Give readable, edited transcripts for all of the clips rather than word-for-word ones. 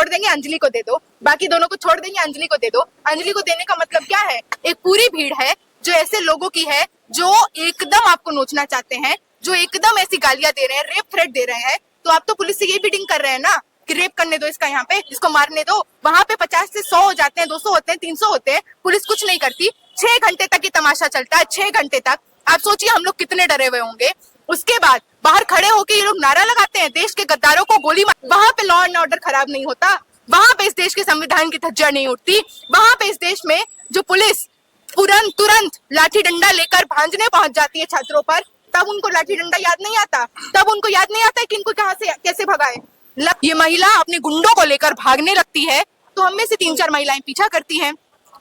छोड़ देंगे, अंजलि को दे दो, बाकी दोनों को छोड़ देंगे, अंजलि को दे दो। अंजलि को देने का मतलब क्या है? एक पूरी भीड़ है जो ऐसे लोगों की है जो एकदम आपको नोचना चाहते हैं, जो एकदम ऐसी गालियां दे रहे हैं, रेप थ्रेट दे रहे हैं। तो आप तो पुलिस से यही बीटिंग कर रहे हैं ना कि रेप करने दो इसका, यहाँ पे इसको मारने दो। वहां पे 50 से 100 हो जाते हैं, 200 होते हैं, 300 होते हैं, पुलिस कुछ नहीं करती। 6 घंटे तक ये तमाशा चलता है, 6 घंटे तक। आप सोचिए हम लोग कितने डरे हुए होंगे। उसके बाद बाहर खड़े होके ये लोग नारा लगाते हैं, देश के गद्दारों को गोली मार। वहां पे लॉ एंड ऑर्डर खराब नहीं होता, वहां पे इस देश के संविधान की धज्जियां नहीं उठती, वहां पे इस देश में जो पुलिस तुरंत लाठी डंडा लेकर भांजने पहुंच जाती है छात्रों पर, तब उनको लाठी डंडा याद नहीं आता, तब उनको याद नहीं आता कि इनको कहां से कैसे भगाए। ये महिला अपने गुंडों को लेकर भागने लगती है तो हम में से 3-4 महिलाएं पीछा करती हैं।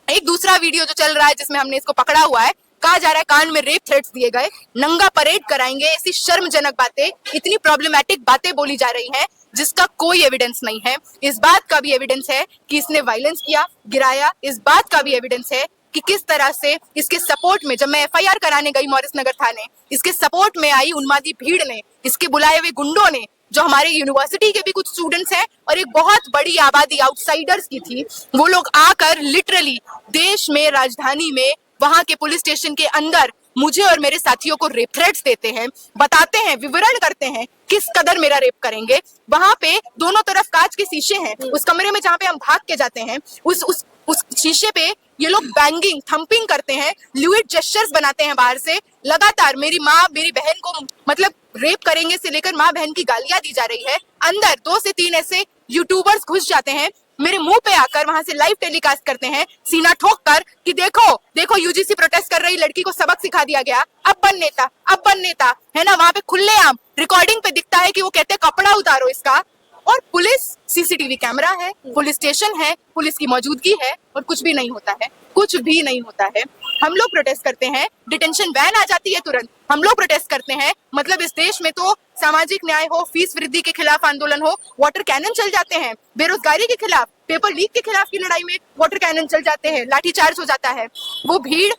एक दूसरा वीडियो जो चल रहा है जिसमें हमने इसको पकड़ा हुआ है, कहा जा रहा है कान में रेप थ्रेट्स दिए गए, नंगा परेड कराएंगे, ऐसी शर्मजनक बातें, इतनी प्रॉब्लमेटिक बातें बोली जा रही हैं जिसका कोई एविडेंस नहीं है। इस बात का भी एविडेंस है कि इसने वायलेंस किया, गिराया। इस बात का भी एविडेंस है कि किस तरह से इसके सपोर्ट में, जब मैं एफआईआर कराने गई मॉरिस नगर थाने, इसके सपोर्ट में आई उन्मादी भीड़ ने, इसके बुलाए हुए गुंडों ने, जो हमारे यूनिवर्सिटी के भी कुछ स्टूडेंट्स हैं और एक बहुत बड़ी आबादी आउटसाइडर्स की थी, वो लोग आकर लिटरली देश में, राजधानी में, वहां के पुलिस स्टेशन के अंदर मुझे और मेरे साथियों को रेप थ्रेट्स देते हैं, बताते हैं, विवरण करते हैं किस कदर मेरा रेप करेंगे। वहां पे दोनों तरफ कांच के शीशे हैं, उस कमरे में जहां पे हम भाग के जाते हैं, उस शीशे पे ये लोग बैंगिंग, थंपिंग करते हैं, ल्यूइड जेस्चर्स बनाते हैं बाहर से। लगातार मेरी माँ, मेरी बहन को मतलब रेप करेंगे से लेकर माँ बहन की गालियां दी जा रही है। अंदर 2 से 3 ऐसे यूट्यूबर्स घुस जाते हैं, मेरे मुंह पे आकर वहां से लाइव टेलीकास्ट करते हैं, सीना ठोक कर कि देखो देखो यूजीसी प्रोटेस्ट कर रही लड़की को सबक सिखा दिया गया, अब बन नेता, अब बन नेता, है ना। वहां पे खुलेआम रिकॉर्डिंग पे दिखता है कि वो कहते हैं कपड़ा उतारो इसका, और पुलिस, सीसीटीवी कैमरा है, पुलिस स्टेशन है, पुलिस की मौजूदगी है, और कुछ भी नहीं होता है, कुछ भी नहीं होता है। हम लोग प्रोटेस्ट करते हैं, डिटेंशन वैन आ जाती है तुरंत, हम लोग प्रोटेस्ट करते हैं, मतलब इस देश में तो सामाजिक न्याय हो, फीस वृद्धि के खिलाफ आंदोलन हो, वाटर कैनन चल जाते हैं, बेरोजगारी के खिलाफ, पेपर लीक के खिलाफ की लड़ाई में वाटर कैनन चल जाते हैं, लाठीचार्ज हो जाता है। वो भीड़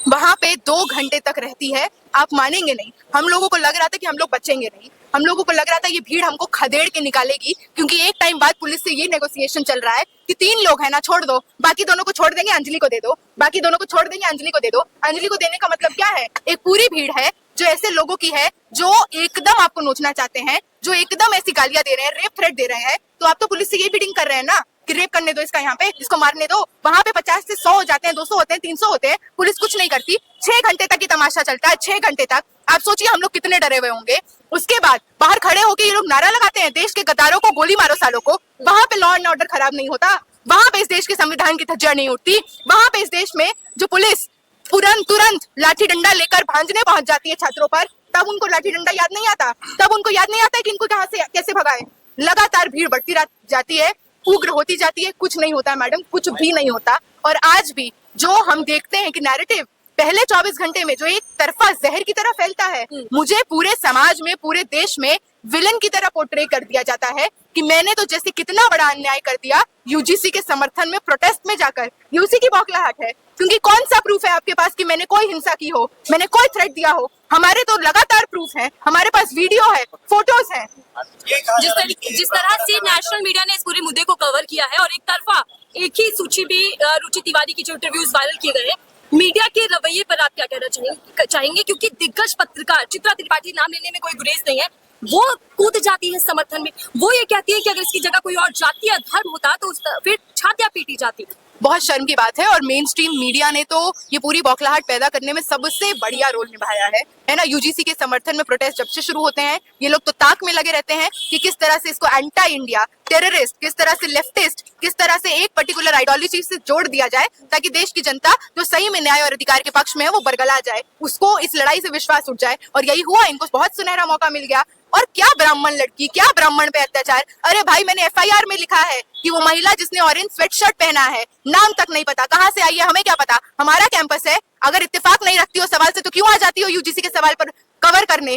वहां पे 2 घंटे तक रहती है, आप मानेंगे नहीं। हम लोगों को लग रहा था कि हम लोग बचेंगे नहीं, हम लोगों को लग रहा था ये भीड़ हमको खदेड़ के निकालेगी, क्योंकि एक टाइम बाद पुलिस से ये नेगोशिएशन चल रहा है कि 3 लोग हैं ना, छोड़ दो, बाकी दोनों को छोड़ देंगे, अंजलि को दे दो, बाकी दोनों को छोड़ देंगे, अंजलि को दे दो। अंजलि को देने का मतलब क्या है? एक पूरी भीड़ है जो ऐसे लोगों की है जो एकदम आपको नोचना चाहते हैं, जो एकदम ऐसी गालियां दे रहे हैं, रेप थ्रेट दे रहे हैं। तो आप तो पुलिस से यही बीटिंग कर रहे हैं ना कि रेप करने दो इसका, यहाँ पे इसको मारने दो। वहां पे 50 से 100 हो जाते हैं, 200 होते हैं, 300 होते हैं, पुलिस कुछ नहीं करती। 6 घंटे तक ये तमाशा चलता है, 6 घंटे तक। आप सोचिए हम लोग कितने डरे हुए होंगे। उसके बाद बाहर खड़े होके ये लोग नारा लगाते हैं, देश के गद्दारों को गोली मारो सालों को। वहां पे लॉ एंड ऑर्डर खराब नहीं होता, वहां पे इस देश के संविधान की धज्जियां नहीं उठती, वहां पे इस देश में जो पुलिस तुरंत लाठी डंडा लेकर भांजने पहुंच जाती है छात्रों पर, तब उनको लाठी डंडा याद नहीं आता, तब उनको याद नहीं आता कि इनको कहां से कैसे भगाए। लगातार भीड़ बढ़ती जाती है, उग्र होती जाती है, कुछ नहीं होता है मैडम, कुछ भी नहीं होता। और आज भी जो हम देखते हैं कि नैरेटिव पहले 24 घंटे में जो एक तरफा जहर की तरह फैलता है, मुझे पूरे समाज में, पूरे देश में विलन की तरह पोर्ट्रे कर दिया जाता है कि मैंने तो जैसे कितना बड़ा अन्याय कर दिया यूजीसी के समर्थन में प्रोटेस्ट में जाकर। ये उसी की बौखलाहट है, क्योंकि कौन सा प्रूफ है आपके पास कि मैंने कोई हिंसा की हो, मैंने कोई थ्रेट दिया हो? हमारे तो लगातार प्रूफ है, हमारे पास वीडियो है, फोटोज हैं। जिस तरह से नेशनल मीडिया ने इस पूरे मुद्दे को कवर किया है और एक तरफा एक ही सूची में रुचि तिवारी की जो इंटरव्यूज वायरल किए गए हैं, मीडिया के रवैये पर आप क्या कहना चाहेंगे? क्योंकि दिग्गज पत्रकार चित्रा त्रिपाठी, नाम लेने में कोई गुरेज नहीं है, वो कूद जाती है समर्थन में। वो ये कहती है कि अगर इसकी जगह कोई और जाति या धर्म होता तो फिर छातियां पीटी जाती। बहुत शर्म की बात है, और मेन स्ट्रीम मीडिया ने तो ये पूरी बौखलाहट पैदा करने में सबसे बढ़िया रोल निभाया है ना। यूजीसी के समर्थन में प्रोटेस्ट जब से शुरू होते हैं, ये लोग तो ताक में लगे रहते हैं कि किस तरह से इसको एंटी इंडिया, टेररिस्ट, किस तरह से लेफ्टिस्ट, किस तरह से एक पर्टिकुलर आइडियोलॉजी से जोड़ दिया जाए, ताकि देश की जनता जो सही में न्याय और अधिकार के पक्ष में है वो बरगला जाए, उसको इस लड़ाई से विश्वास उठ जाए। और यही हुआ, इनको बहुत सुनहरा मौका मिल गया। और क्या ब्राह्मण लड़की, क्या ब्राह्मण पे अत्याचार! अरे भाई, मैंने एफआईआर में लिखा है कि वो महिला जिसने ऑरेंज स्वेटशर्ट पहना है, नाम तक नहीं पता, कहां से आई है हमें क्या पता, हमारा कैंपस है। अगर इत्तेफाक नहीं रखती हो सवाल से तो क्यों आ जाती हो यूजीसी के सवाल पर कवर करने?